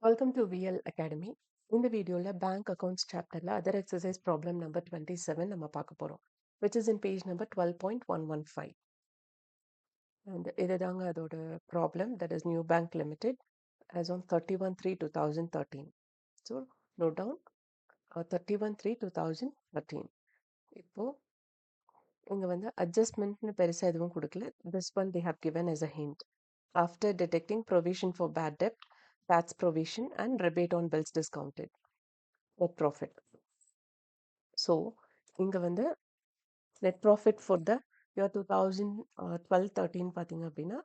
Welcome to VL Academy. In the video, bank accounts chapter other exercise problem number 27 நம்ம பார்க்க போறோம், which is in page number 12.115. And இதுதாங்க அதோட problem, that is New Bank Limited as on 31/3/2013. So note down 31/3/2013. இப்போ இங்க வந்து adjustmentனு பெருசா எதுவும் கொடுக்கல. This one they have given as a hint. After detecting provision for bad debt, tax provision and rebate on bills discounted, net profit. So இங்க வந்து net profit for the year 2012-13 பார்த்தீங்க அப்படின்னா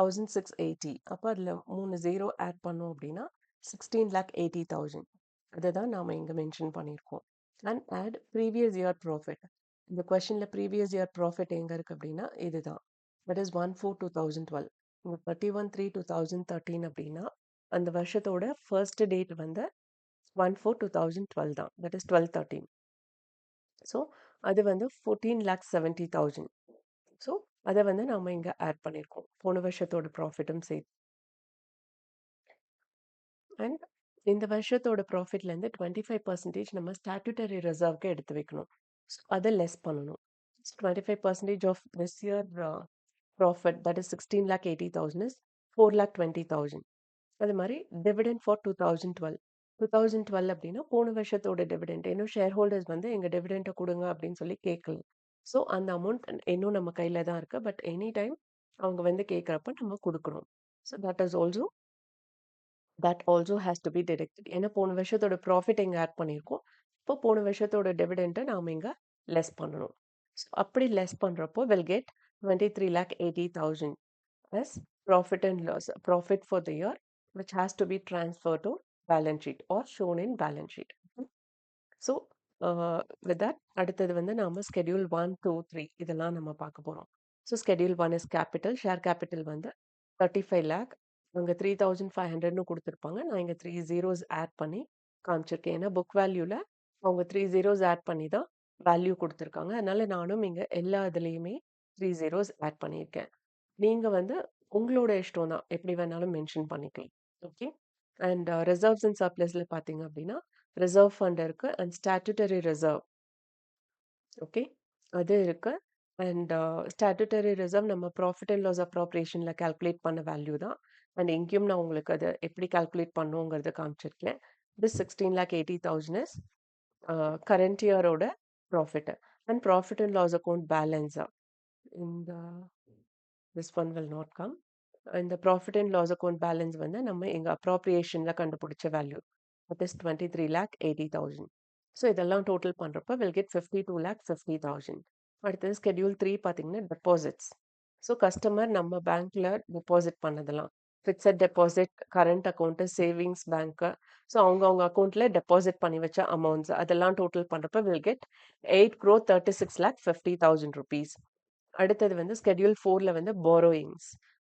1680. அப்போ அதில் 3 0 ஆட் பண்ணோம் அப்படின்னா 16,80,000. அதை தான் நாம் இங்கே மென்ஷன் பண்ணியிருக்கோம். And add previous year profit. இந்த கொஷனில் ப்ரீவியஸ் இயர் ப்ராஃபிட் எங்கே இருக்குது அப்படின்னா இதுதான், தட் இஸ் 1/4/2012. இங்கே 31/3/2013 அப்படின்னா அந்த வருஷத்தோட ஃபர்ஸ்ட் டேட் வந்து 1/4/2012 தான், தட் இஸ் 12/13. ஸோ அது வந்து 14,70,000. ஸோ அதை வந்து நம்ம இங்கே ஆட் பண்ணியிருக்கோம், போன வருஷத்தோட ப்ராஃபிட்டும் சேர்த்து. அண்ட் இந்த வருஷத்தோட ப்ராஃபிட்லேருந்து 25% நம்ம ஸ்டாட்யூட்டரி ரிசர்வ்க்கு எடுத்து வைக்கணும். ஸோ அதை லெஸ் பண்ணணும். 25% of this year profit, that is 16,80,000 is 4,20,000. அது மாதிரி டிவிடெண்ட் ஃபார் 2012 அப்படின்னா போன வருஷத்தோட டிவிடெண்ட், இன்னும் ஷேர் ஹோல்டர்ஸ் வந்து எங்கள் டிவிடெண்ட்டை கொடுங்க அப்படின்னு சொல்லி கேட்கல. ஸோ அந்த அமௌண்ட் இன்னும் நம்ம கையில் தான் இருக்குது. பட் எனி டைம் அவங்க வந்து கேட்குறப்ப நம்ம கொடுக்குறோம். So that also has to be deducted. ஏன்னா போன வருஷத்தோட ப்ராஃபிட் இங்கே ஆட் பண்ணியிருக்கோம். இப்போ போன வருஷத்தோட டிவிடெண்ட்டை நாம் இங்கே லெஸ் பண்ணணும். ஸோ அப்படி லெஸ் பண்ணுறப்போ will get 23,80,000 as profit and loss, profit for the year, which has to be transferred to balance sheet or shown in balance sheet. So with that, அடுத்தது வந்து நாம schedule 1, 2, 3 இதெல்லாம் நம்ம பார்க்க போறோம். So schedule 1 is capital. Share capital வந்து 35 lakh. அங்கே 3,500ன்னு கொடுத்துருப்பாங்க. நான் இங்கே 3 zeros ஆட் பண்ணி காமிச்சிருக்கேன். ஏன்னா புக் வேல்யூவில் அவங்க 3 zeros ஆட் பண்ணி தான் வேல்யூ கொடுத்துருக்காங்க. அதனால நானும் இங்கே எல்லா இதுலேயுமே 3 zeros ஆட் பண்ணியிருக்கேன். நீங்கள் வந்து உங்களோட இஷ்டம் தான், எப்படி வேணாலும் மென்ஷன் பண்ணிக்கலாம். ஓகே. அண்ட் ரிசர்வ்ஸ் அண்ட் சர்ப்ளஸில் பார்த்தீங்க அப்படின்னா ரிசர்வ் ஃபண்ட் இருக்கு அண்ட் ஸ்டாட்யூட்டரி ரிசர்வ், ஓகே, அது இருக்கு. அண்ட் ஸ்டாட்யூட்டரி ரிசர்வ் நம்ம ப்ராஃபிட் அண்ட் லாஸ் அப்ராப்ரியேஷனில் கால்குலேட் பண்ண வேல்யூ தான். அண்ட் எங்கேயும் நான் உங்களுக்கு அதை எப்படி கால்குலேட் பண்ணுங்கிறத காமிச்சிருக்கேன். திஸ் 16,80,000 இஸ் கரண்ட் இயரோட profit. And profit and loss account பேலன்ஸா இந்த this one will not come. இந்த profit and loss account balance வந்து நம்ம எங்கள் அப்ராப்ரியேஷனில் கண்டுபிடிச்ச வேல்யூ, தட் இஸ் 23,80,000. ஸோ இதெல்லாம் டோட்டல் பண்ணுறப்ப வில் கெட் 52,50,000. அடுத்தது ஸ்கெடியூல் 3 பார்த்தீங்கன்னா டெபாசிட்ஸ். ஸோ கஸ்டமர் நம்ம பேங்க்கில் டெபாசிட் பண்ணதெல்லாம் fixed deposit, current account, savings bank, so அவங்க அக்கௌண்ட்டில் டெபாசிட் பண்ணி வச்ச அமௌண்ட்ஸ் அதெல்லாம் டோட்டல் பண்ணுறப்ப வில் கெட் 8,36,50,000 rupees. அடுத்தது வந்து ஸ்கெடியூல் 4ல வந்து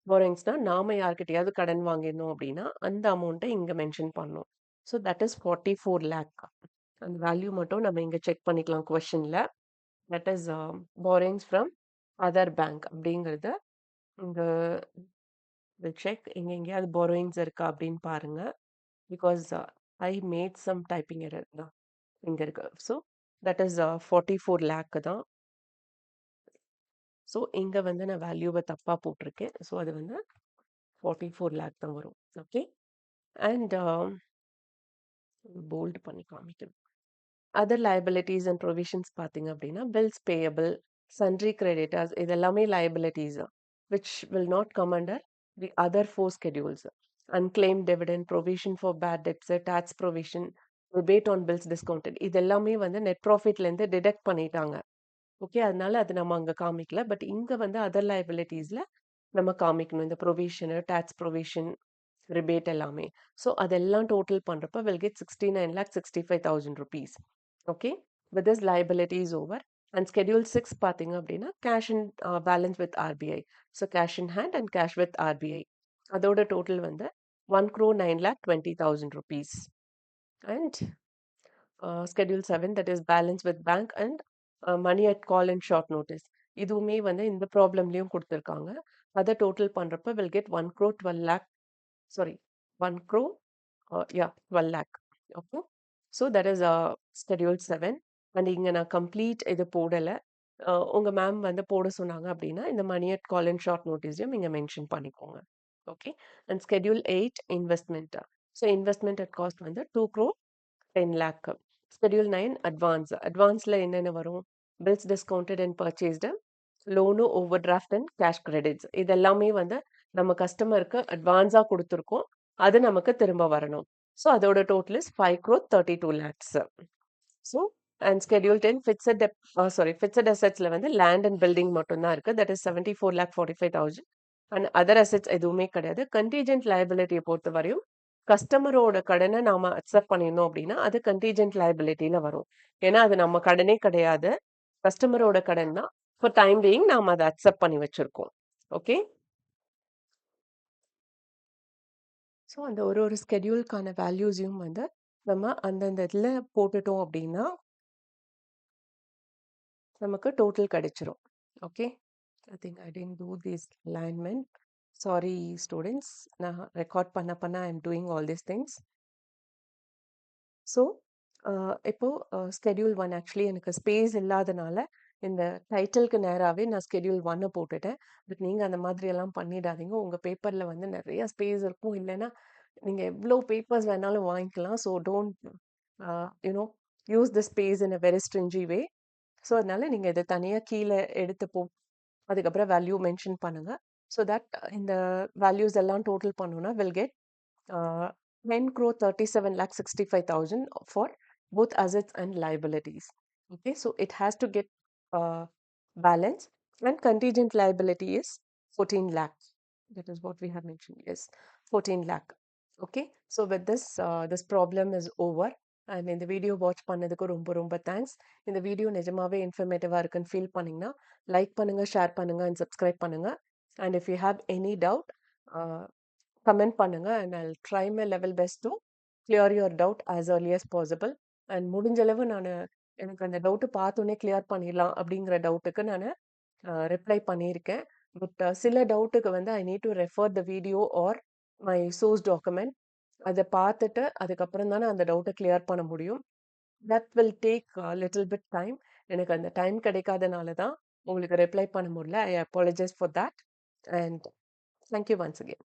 போரோயிங்ஸ்னா நாம யார்கிட்டயாவது கடன் வாங்கியிருந்தோம் அப்படின்னா அந்த அமௌண்ட்டை இங்கே மென்ஷன் பண்ணோம். So that is 44 lakh. அந்த வேல்யூ மட்டும் நம்ம இங்கே செக் பண்ணிக்கலாம் கொஷனில். That is borrowings from other bank அப்படிங்கிறத இங்கே செக். இங்கே எங்கேயாவது போரோயிங்ஸ் இருக்கா அப்படின்னு பாருங்க. Because I made some typing error தான் இங்கே இருக்கு. ஸோ தட் இஸ் 44 lakh தான். ஸோ இங்கே வந்து நான் வேல்யூவை தப்பாக போட்டிருக்கேன். ஸோ அது வந்து 44 lakh தான் வரும். ஓகே. அண்ட் போல்டு பண்ணி காமிக்கணும். அதர் liabilities அண்ட் ப்ரொவிஷன்ஸ் பார்த்தீங்க அப்படின்னா பில்ஸ் பேயபிள், சன்ட்ரி கிரெடிட்டர்ஸ் இதெல்லாமே liabilities which will not come under the other 4 schedules. Unclaimed dividend, provision for bad debts, tax provision, rebate on bills discounted இதெல்லாமே வந்து net ப்ராஃபிட்லேருந்து detect பண்ணிட்டாங்க. Okay. அதனால அது நம்ம அங்கே காமிக்கல. பட் இங்கே வந்து அதர் liabilitiesல நம்ம காமிக்கணும். இந்த ப்ரொவிஷனு, டேக்ஸ் ப்ரொவிஷன், ரிபேட் எல்லாமே. ஸோ அதெல்லாம் டோட்டல் பண்ணுறப்ப will get 69,65,000 rupees. Okay. With this liability is over. And schedule 6 பார்த்தீங்க அப்படின்னா cash and balance with RBI. So cash in hand and cash with RBI அதோட total வந்து 1,09,20,000 rupees. And schedule 7 that is balance with bank and money at call and short notice இதுவுமே வந்து இந்த ப்ராப்ளம்லேயும் கொடுத்துருக்காங்க. அதை டோட்டல் பண்ணுறப்ப will get 1 crore 12 lakh, sorry, 1 crore yeah, 12 lakh. Okay. So that is schedule 7. And இங்க நான் complete இது போடல. உங்க மேம் வந்து போட சொன்னாங்க அப்படின்னா, இந்த money at call and short நோட்டீஸ்லயும் நீங்க மென்ஷன் பண்ணிக்கோங்க. Okay. And schedule 8 investment. So investment at cost வந்து 2 crore 10 lakh. Schedule 9 advance. Advanceல என்னென்ன வரும்? Bills discounted and purchased, loan, over draft and cash credits. இது எல்லாமே வந்து நம்ம கஸ்டமருக்கு அட்வான்ஸா குடுத்துருக்கோம். அது நமக்கு திரும்ப வரணும். ஸோ அதோட total is 5 crore 32 lakhs. So and schedule 10 fixed அசெட்ஸ்ல வந்து லேண்ட் அண்ட் பில்டிங் மட்டும் தான் இருக்கு. That is 74,45,000. And other assets எதுவுமே கிடையாது. கன்டீஜென்ட் லயபிலிட்டியை பொறுத்த வரையும் கஸ்டமரோட கடனை நாம அக்செப்ட் பண்ணியிருந்தோம் அப்படின்னா அது கன்டீஜென்ட் லயபிலிட்டியில வரும். ஏன்னா அது நம்ம கடனே கிடையாது, கஸ்டமரோட கடன் தான். ஃபார் டைம் பீயிங் நாம அதை அக்செப்ட் பண்ணி வச்சிருக்கோம். ஓகே. ஸோ அந்த ஒரு ஒரு ஸ்கெட்யூலுக்கான வேல்யூஸையும் வந்து நம்ம அந்தந்த இதில் போட்டுட்டோம் அப்படின்னா நமக்கு டோட்டல் கிடைச்சிரும். Okay. I think I tend to this alignment. Sorry students, நான் ரெக்கார்ட் பண்ண I am doing all these things. So இப்போ ஸ்கெட்யூல் 1 ஆக்சுவலி எனக்கு ஸ்பேஸ் இல்லாதனால இந்த டைட்டிலுக்கு நேராகவே நான் ஸ்கெட்யூல் 1 போட்டுட்டேன். பட் நீங்கள் அந்த மாதிரி எல்லாம் பண்ணிடாதீங்க. உங்கள் பேப்பரில் வந்து நிறைய ஸ்பேஸ் இருக்கும். இல்லைன்னா நீங்கள் எவ்வளோ பேப்பர்ஸ் வேணாலும் வாங்கிக்கலாம். So don't you know use the space in a very stingy way. So அதனால நீங்கள் இதை தனியாக கீழே எடுத்து அதுக்கப்புறம் வேல்யூ மென்ஷன் பண்ணுங்க. ஸோ தட் இந்த வேல்யூஸ் எல்லாம் டோட்டல் பண்ணோன்னா will get 10 crore 37 lakh 65,000 for both assets and liabilities. Okay, so it has to get balance, and contingent liability is 14 lakh. That is what we have mentioned. Yes, 14 lakh. Okay, so with this, this problem is over. And இந்த video watch பண்ணதுக்கு ரொம்ப ரொம்ப thanks. இந்த video நிஜமாவே இன்ஃபர்மேட்டிவாக இருக்குன்னு feel பண்ணிங்கன்னா like பண்ணுங்கள், share பண்ணுங்கள் அண்ட் சப்ஸ்கிரைப் பண்ணுங்கள். And if you have any doubt comment பண்ணுங்க. And I try my level best to clear your doubt as early as possible. And முடிஞ்சளவு நான் எனக்கு அந்த டவுட்டு பார்த்தோன்னே கிளியர் பண்ணிடலாம் அப்படிங்கிற டவுட்டுக்கு நான் ரிப்ளை பண்ணியிருக்கேன். பட் சில டவுட்டுக்கு வந்து I need to refer the video or my source document. அதை பார்த்துட்டு அதுக்கப்புறம் தானே அந்த டவுட்டை கிளியர் பண்ண முடியும். That will take little bit time. எனக்கு அந்த டைம் கிடைக்காதனால தான் உங்களுக்கு ரிப்ளை பண்ண முடியல. I apologise for that. And thank you once again.